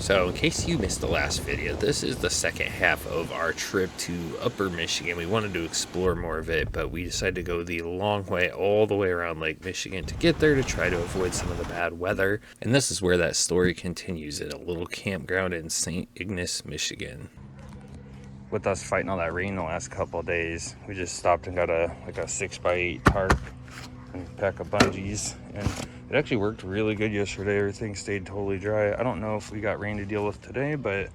So in case you missed the last video, this is the second half of our trip to Upper Michigan. We wanted to explore more of it, but we decided to go the long way all the way around Lake Michigan to get there to try to avoid some of the bad weather. And this is where that story continues, at a little campground in St. Ignace, Michigan. With us fighting all that rain the last couple of days, we just stopped and got a 6x8 tarp and a pack of bungees, and it actually worked really good yesterday. Everything stayed totally dry. I don't know if we got rain to deal with today, but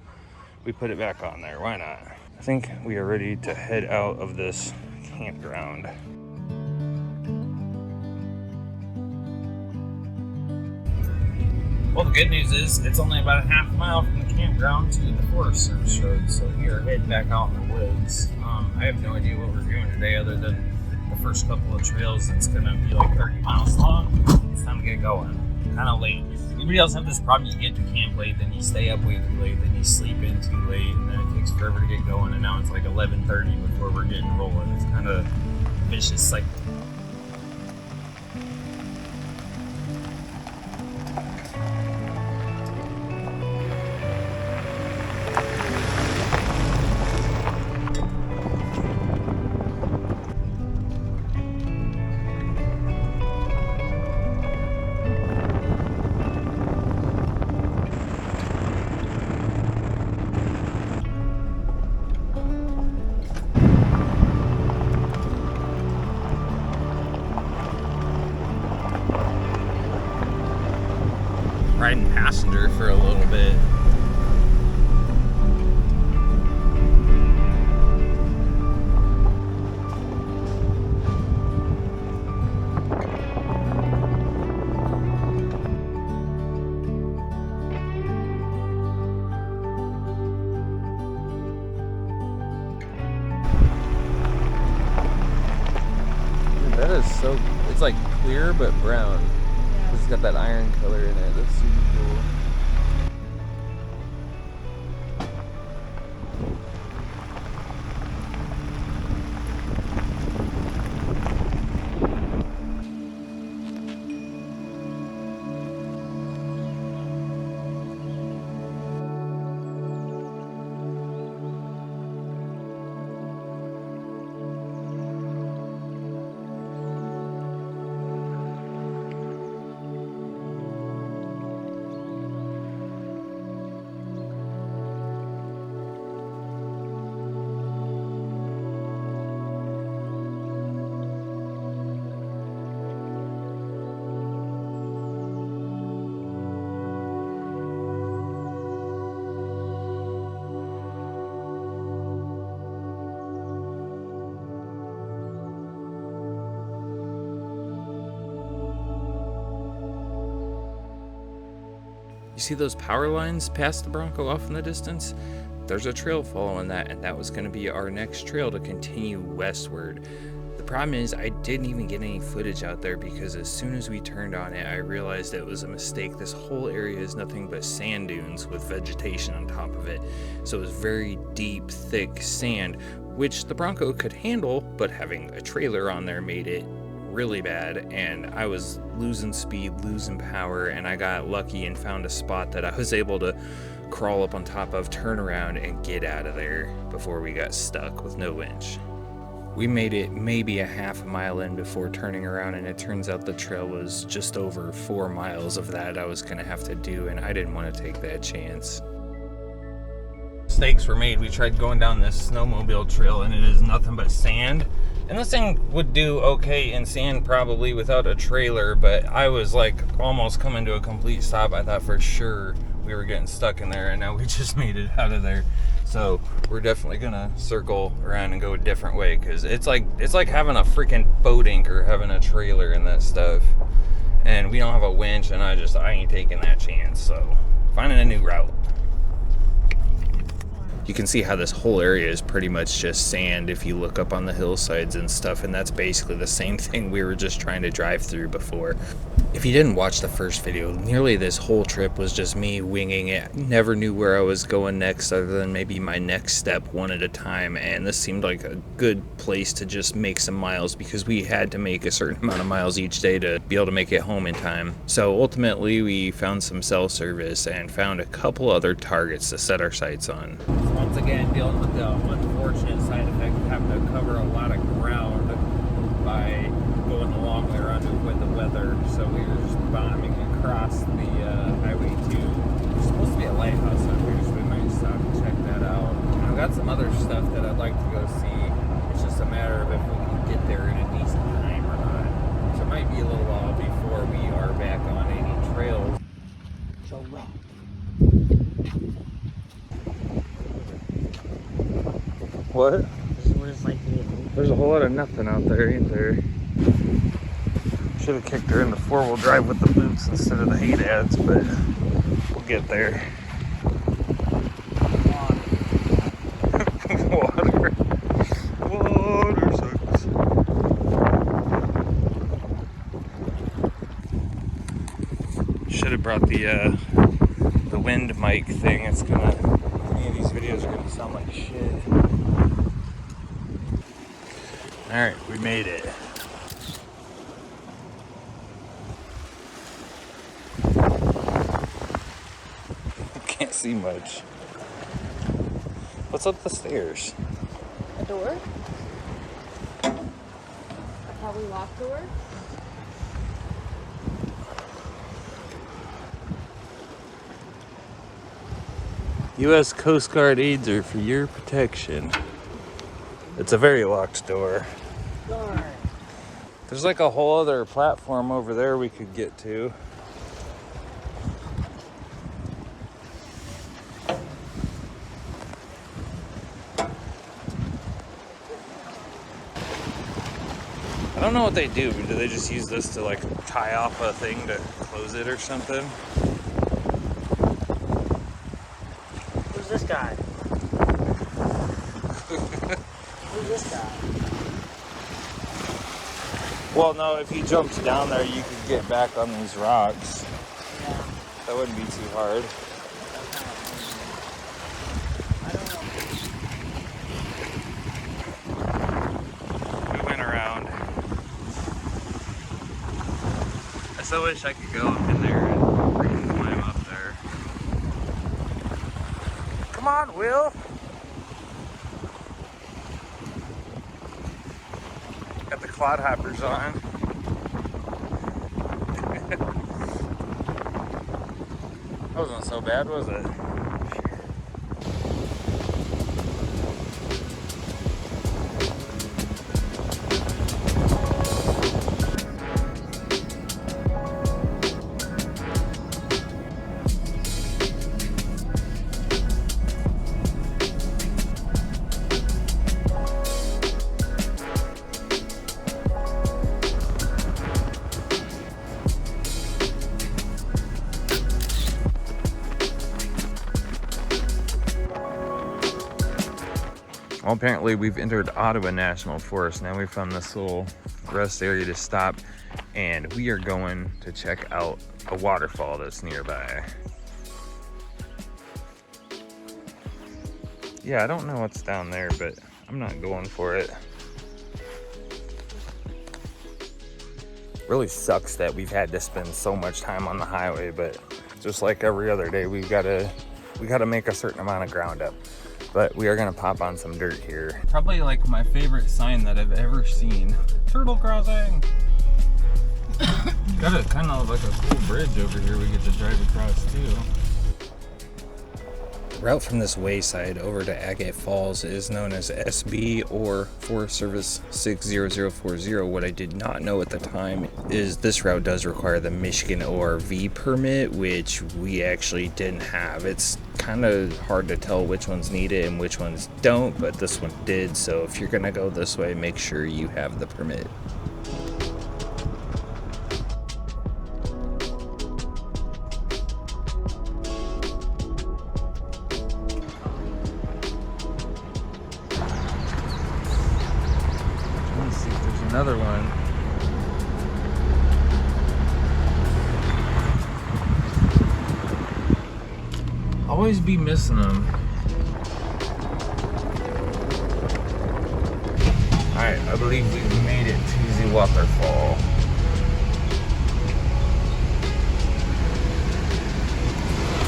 we put it back on there. Why not? I think we are ready to head out of this campground. Well, the good news is it's only about a half mile from the campground to the Forest Service road, so we are heading back out in the woods. I have no idea what we're doing today other than the first couple of trails. It's gonna be like 30 miles long. It's time to get going. Kind of late. Anybody else have this problem? You get to camp late, then you stay up way too late, then you sleep in too late, and then it takes forever to get going, and now it's like 11:30 before we're getting rolling. It's kind of a vicious cycle. Riding passenger for a little bit. That is so, it's like clear but brown. It's got that iron color in it. That's super cool. You see those power lines past the Bronco off in the distance? There's a trail following that, and that was going to be our next trail to continue westward. The problem is I didn't even get any footage out there because as soon as we turned on it, I realized it was a mistake. This whole area is nothing but sand dunes with vegetation on top of it. So it was very deep, thick sand, which the Bronco could handle, but having a trailer on there made it really bad, and I was losing speed, losing power, and I got lucky and found a spot that I was able to crawl up on top of, turn around, and get out of there before we got stuck with no winch. We made it maybe a half a mile in before turning around, and it turns out the trail was just over 4 miles of that I was gonna have to do, and I didn't want to take that chance. Mistakes were made. We tried going down this snowmobile trail, and it is nothing but sand. And this thing would do okay in sand probably without a trailer, but I was like almost coming to a complete stop. I thought for sure we were getting stuck in there, and now we just made it out of there. So we're definitely gonna circle around and go a different way, because it's like having a freaking boat anchor, having a trailer and that stuff. And we don't have a winch, and I ain't taking that chance. So finding a new route. You can see how this whole area is pretty much just sand if you look up on the hillsides and stuff, and that's basically the same thing we were just trying to drive through before. If you didn't watch the first video, nearly this whole trip was just me winging it. Never knew where I was going next other than maybe my next step one at a time, and this seemed like a good place to just make some miles because we had to make a certain amount of miles each day to be able to make it home in time. So ultimately we found some cell service and found a couple other targets to set our sights on. Once again, dealing with the unfortunate side effect of having to cover a lot of ground by going the long way around to avoid the weather. So we were just bombing across the Highway 2. There's supposed to be a lighthouse up here, so we might stop and check that out. And I've got some other stuff that I'd like to go see. It's just a matter of if we can get there in a decent time or not. So it might be a little while before we are back on any trails. So rough. What? This is what it's like to be. There's a whole lot of nothing out there, ain't there? Should have kicked her in the four-wheel drive with the boots instead of the hate ads, but we'll get there. Water. Water sucks. Should have brought the wind mic thing. It's gonna. Any of these videos are gonna sound like shit. All right, we made it. Can't see much. What's up the stairs? A door? That's how we lock doors? U.S. Coast Guard aids are for your protection. It's a very locked door. Darn. There's like a whole other platform over there we could get to. I don't know what they do. Do they just use this to like tie off a thing to close it or something? Who's this guy? Who's this guy? Well, no, if you jumped down there, you could get back on these rocks. Yeah. That wouldn't be too hard. I don't know. We went around. I so wish I could go up in there and freaking climb up there. Come on, Will. Got the clod hoppers on. That wasn't so bad, was it? Well, apparently we've entered Ottawa National Forest. Now we found this little rest area to stop, and we are going to check out a waterfall that's nearby. Yeah, I don't know what's down there, but I'm not going for it. Really sucks that we've had to spend so much time on the highway, but just like every other day, we gotta make a certain amount of ground up. But we are gonna pop on some dirt here. Probably like my favorite sign that I've ever seen. Turtle crossing! Got a kind of like a cool bridge over here we get to drive across too. The route from this wayside over to Agate Falls is known as SB or Forest Service 60040. What I did not know at the time is this route does require the Michigan ORV permit, which we actually didn't have. It's kind of hard to tell which ones need it and which ones don't, but this one did. So if you're gonna go this way, make sure you have the permit. Let's see if there's another one. always be missing them. Alright, I believe we've made it to the waterfall.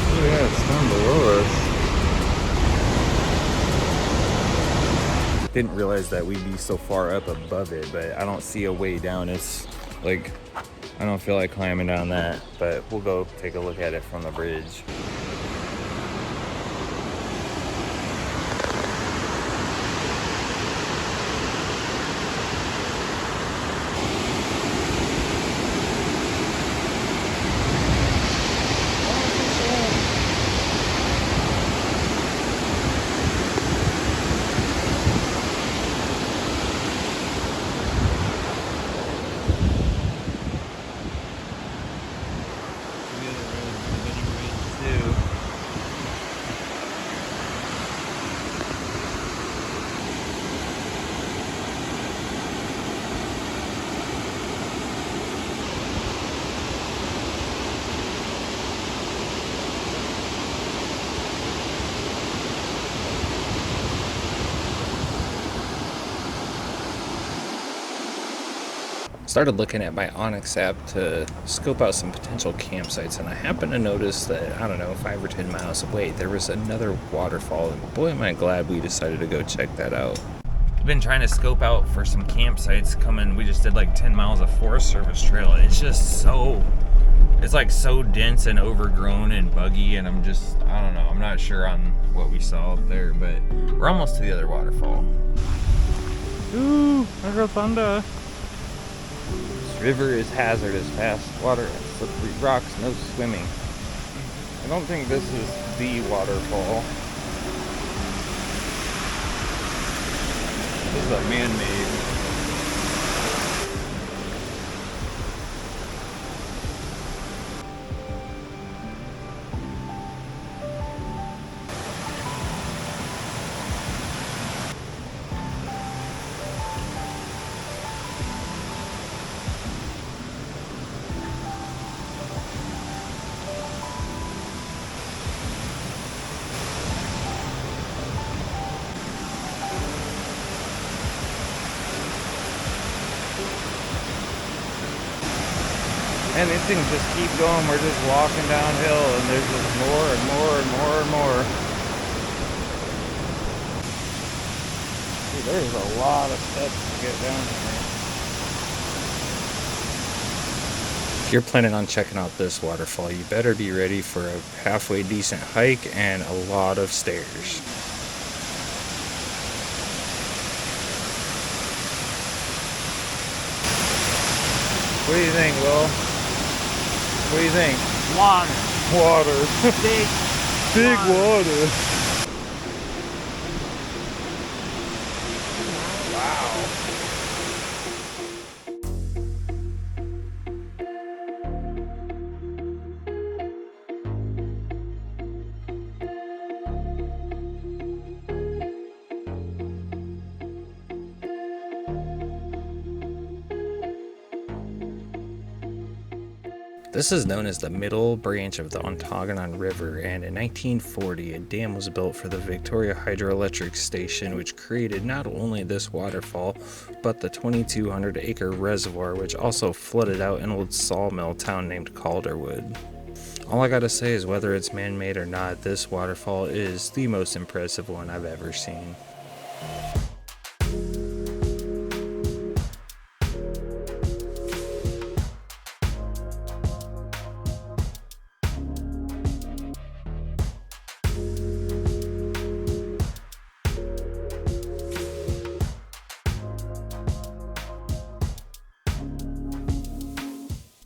Oh yeah, it's down below us. Didn't realize that we'd be so far up above it, but I don't see a way down. It's like, I don't feel like climbing down that, but we'll go take a look at it from the bridge. Started looking at my Onyx app to scope out some potential campsites, and I happened to notice that, I don't know, 5 or 10 miles away, there was another waterfall, and boy am I glad we decided to go check that out. I've been trying to scope out for some campsites coming. We just did like 10 miles of Forest Service trail. It's just so, it's like so dense and overgrown and buggy, and I'm just, I don't know, I'm not sure on what we saw up there, but we're almost to the other waterfall. Ooh, I got thunder. River is hazardous, fast water and slippery rocks, no swimming. I don't think this is the waterfall. This is a man-made. And these things just keep going. We're just walking downhill, and there's just more and more and more and more. Dude, there's a lot of steps to get down here. If you're planning on checking out this waterfall, you better be ready for a halfway decent hike and a lot of stairs. What do you think, Will? What do you think? Water. Water. Big water. Wow. This is known as the middle branch of the Ontonagon River, and in 1940 a dam was built for the Victoria Hydroelectric Station, which created not only this waterfall but the 2,200 acre reservoir, which also flooded out an old sawmill town named Calderwood. All I gotta say is, whether it's man-made or not, this waterfall is the most impressive one I've ever seen.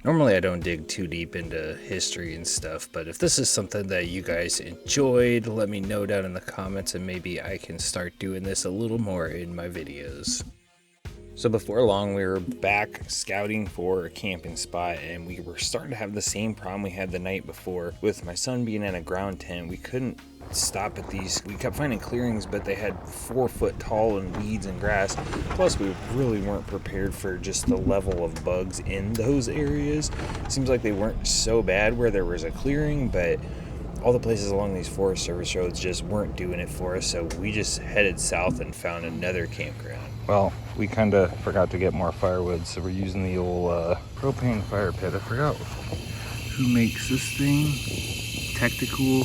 Normally I don't dig too deep into history and stuff, but if this is something that you guys enjoyed, let me know down in the comments and maybe I can start doing this a little more in my videos. So before long, we were back scouting for a camping spot, and we were starting to have the same problem we had the night before. With my son being in a ground tent, we couldn't stop at these. We kept finding clearings, but they had 4 foot tall and weeds and grass. Plus, we really weren't prepared for just the level of bugs in those areas. It seems like they weren't so bad where there was a clearing, but all the places along these Forest Service roads just weren't doing it for us, so we just headed south and found another campground. Well, we kind of forgot to get more firewood, so we're using the old propane fire pit. I forgot who makes this thing. Tactical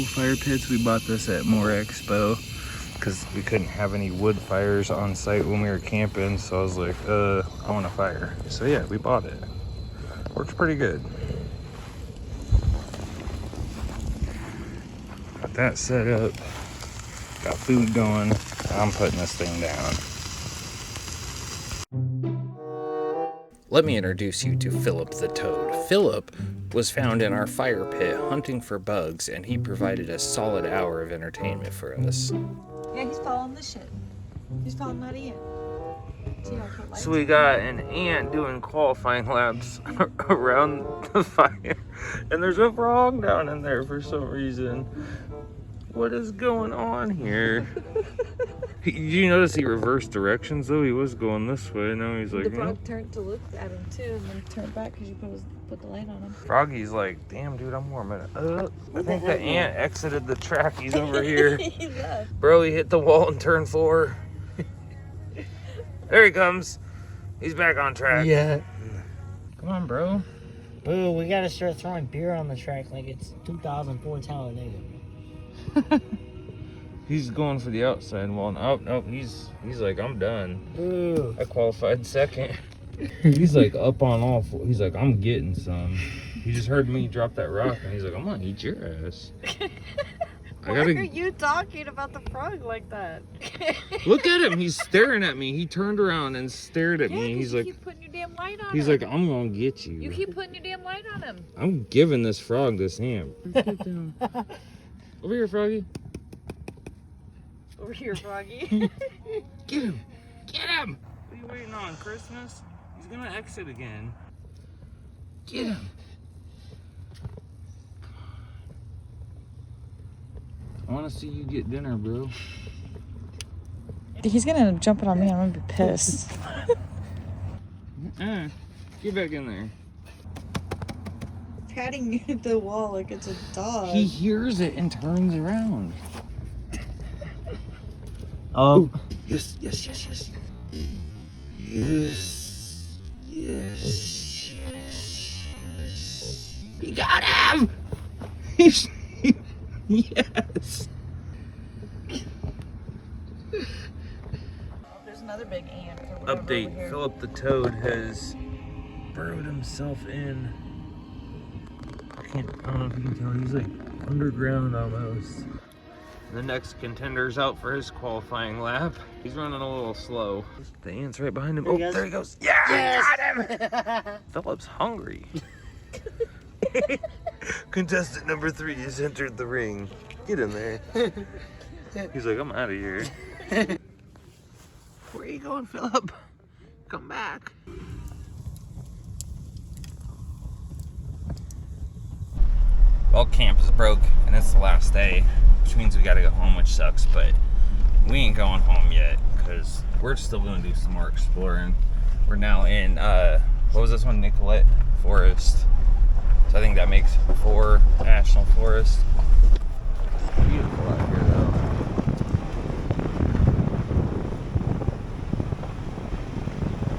fire pits. We bought this at More Expo because we couldn't have any wood fires on site when we were camping, so I was like, I want a fire. So yeah, we bought it. Works pretty good. Got that set up. Got food going. I'm putting this thing down. Let me introduce you to Philip the Toad. Philip was found in our fire pit hunting for bugs, and he provided a solid hour of entertainment for us. Yeah, he's following the shit. He's following that ant. So we got an ant doing qualifying laps around the fire, and there's a frog down in there for some reason. What is going on here? Did you notice he reversed directions though? He was going this way, now he's like, the frog turned to look at him too, and then turned back because you put the light on him. Froggy's like, damn dude, I'm warming up. I think the ant exited the track. He's over here. He left. Bro, he hit the wall in turn 4. There he comes. He's back on track. Yeah. Come on, bro. Boo, we gotta start throwing beer on the track like it's 2004 Talladega. He's going for the outside wall. Oh, no, he's like, I'm done. Boo. I qualified second. He's like up on all four. He's like, I'm getting some. He just heard me drop that rock, and he's like, I'm gonna eat your ass. Why are you talking about the frog like that? Look at him. He's staring at me. He turned around and stared at me. He's you like, keep putting your damn light on he's him. like, I'm gonna get you. You keep putting your damn light on him. I'm giving this frog this ham. Get down. Over here, Froggy. Over here, Froggy. Get him. Get him. What are you waiting on, Christmas? He's gonna exit again. Get him. I want to see you get dinner, bro. He's gonna end up jumping on me. I'm gonna be pissed. Get back in there. Patting the wall like it's a dog. He hears it and turns around. Oh. Yes, yes, yes, yes. Yes. Yes. Yes. He got him! Yes. There's another big ant. Update, Philip the Toad has burrowed himself in. I don't know if you can tell, he's like underground almost. The next contender's out for his qualifying lap. He's running a little slow. The ant's right behind him. There he goes. Yeah, Yes. got him! Philip's hungry. Contestant number 3 has entered the ring. Get in there. He's like, I'm out of here. Where are you going, Philip? Come back. Well, camp is broke, and it's the last day, which means we gotta go home, which sucks, but we ain't going home yet, because we're still gonna do some more exploring. We're now in, what was this one? Nicollet Forest. So I think that makes 4 national forests. Beautiful out here, though.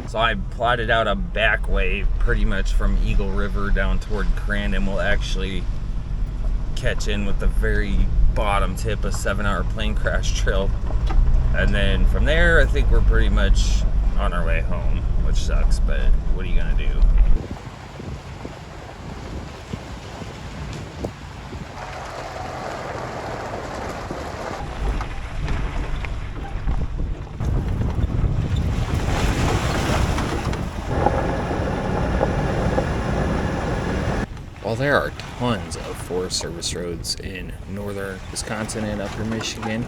So I plotted out a back way pretty much from Eagle River down toward Crandon. We'll actually catch in with the very bottom tip of 7-hour plane crash trail. And then from there, I think we're pretty much on our way home, which sucks, but what are you gonna do? While there are tons of Forest Service roads in northern Wisconsin and upper Michigan,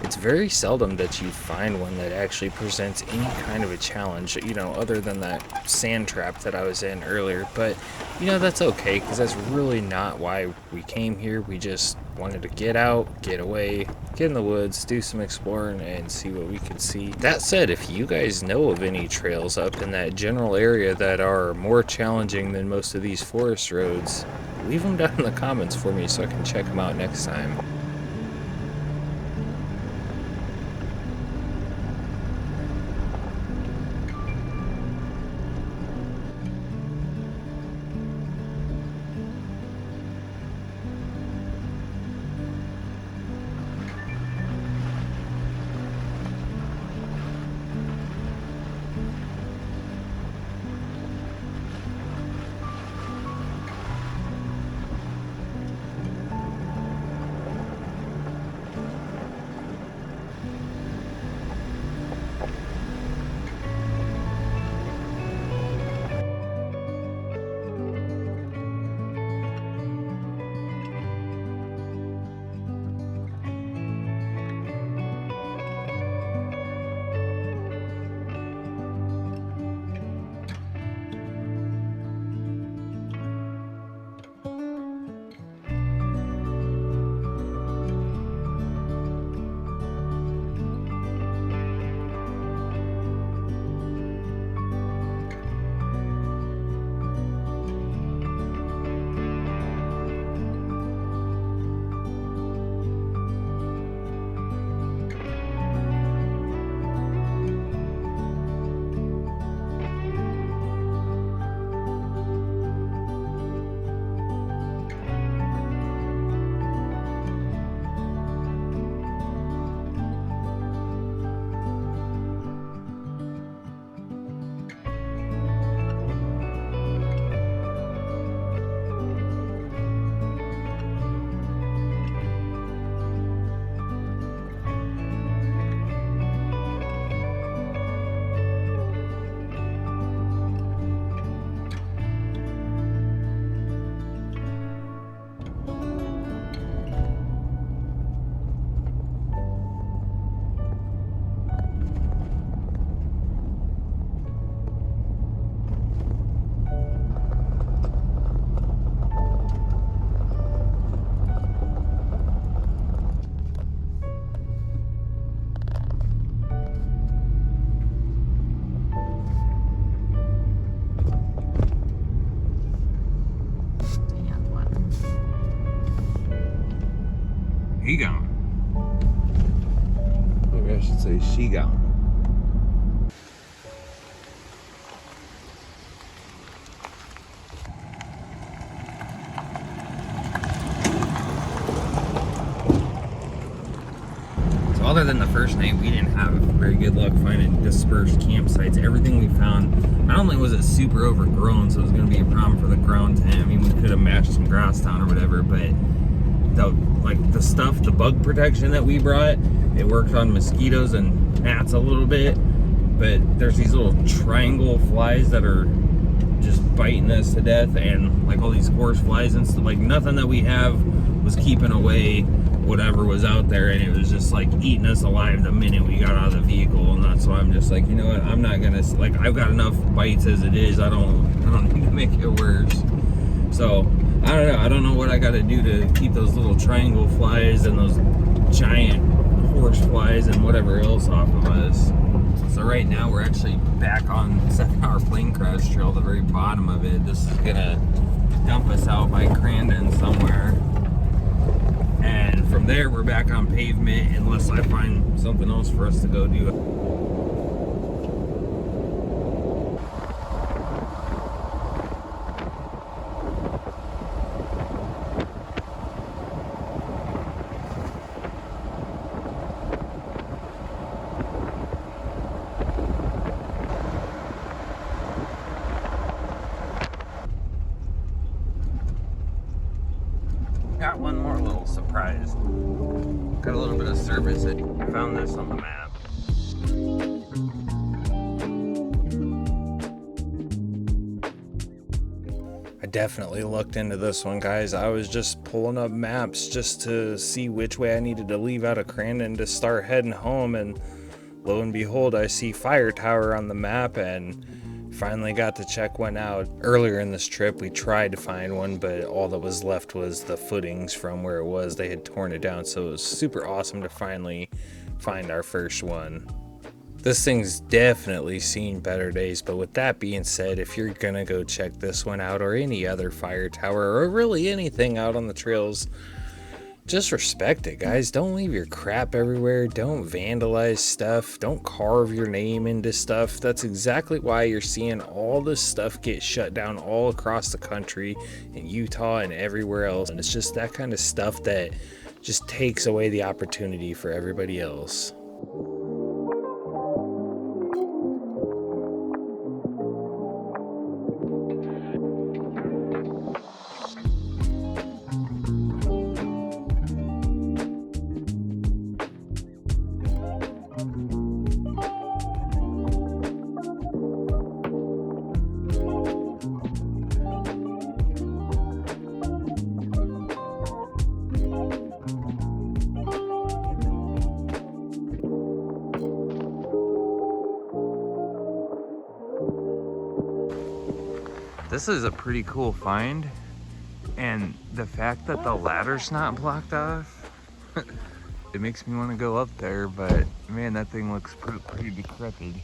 it's very seldom that you find one that actually presents any kind of a challenge, other than that sand trap that I was in earlier. But, that's okay, because that's really not why we came here. We just wanted to get out, get away, get in the woods, do some exploring, and see what we could see. That said, if you guys know of any trails up in that general area that are more challenging than most of these forest roads, leave them down in the comments for me so I can check them out next time. He gone. Maybe I should say she gone. So other than the first night, we didn't have very good luck finding dispersed campsites. Everything we found, not only was it super overgrown, so it was going to be a problem for the ground tent. I mean, we could have mashed some grass down or whatever, but the stuff, the bug protection that we brought, it worked on mosquitoes and gnats a little bit, but there's these little triangle flies that are just biting us to death, and like all these horse flies and stuff. Like nothing that we have was keeping away whatever was out there, and it was just like eating us alive the minute we got out of the vehicle. And that's why I'm just like, you know what, I'm not gonna, like, I've got enough bites as it is. I don't need to make it worse. So I don't know what I got to do to keep those little triangle flies and those giant horse flies and whatever else off of us. So right now we're actually back on 7 Hour Plane Crash Trail, the very bottom of it. This is gonna dump us out by Crandon somewhere, and from there we're back on pavement unless I find something else for us to go do. Got one more little surprise. Got a little bit of service. I found this on the map. I definitely looked into this one, guys. I was just pulling up maps just to see which way I needed to leave out of Crandon to start heading home, and lo and behold, I see Fire Tower on the map, and finally got to check one out. Earlier in this trip we tried to find one, but all that was left was the footings from where it was. They had torn it down, so it was super awesome to finally find our first one. This thing's definitely seen better days, but with that being said, if you're gonna go check this one out or any other fire tower or really anything out on the trails, just respect it, guys. Don't leave your crap everywhere. Don't vandalize stuff. Don't carve your name into stuff. That's exactly why you're seeing all this stuff get shut down all across the country, in Utah and everywhere else. And it's just that kind of stuff that just takes away the opportunity for everybody else. This is a pretty cool find, and the fact that the ladder's not blocked off, it makes me want to go up there, but man, that thing looks pretty decrepit.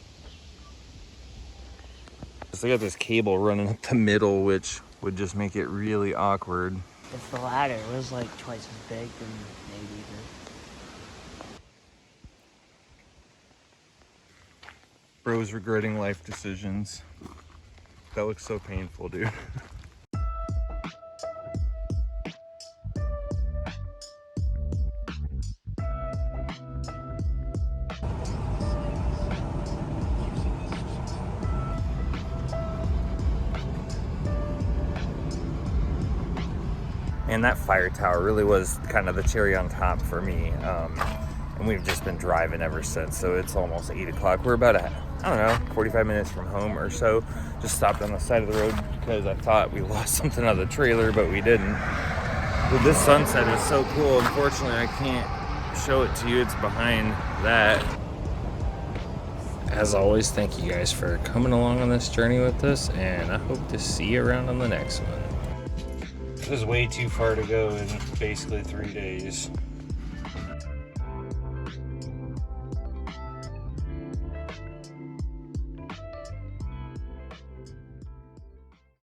So I got this cable running up the middle, which would just make it really awkward. If the ladder was like twice as big, then maybe. Bro's regretting life decisions. That looks so painful, dude. And that fire tower really was kind of the cherry on top for me. And we've just been driving ever since, so it's almost 8 o'clock. We're about, I don't know, 45 minutes from home or so. Just stopped on the side of the road because I thought we lost something out of the trailer, but we didn't. But this sunset is so cool. Unfortunately, I can't show it to you. It's behind that. As always, thank you guys for coming along on this journey with us, and I hope to see you around on the next one. This is way too far to go in basically 3 days.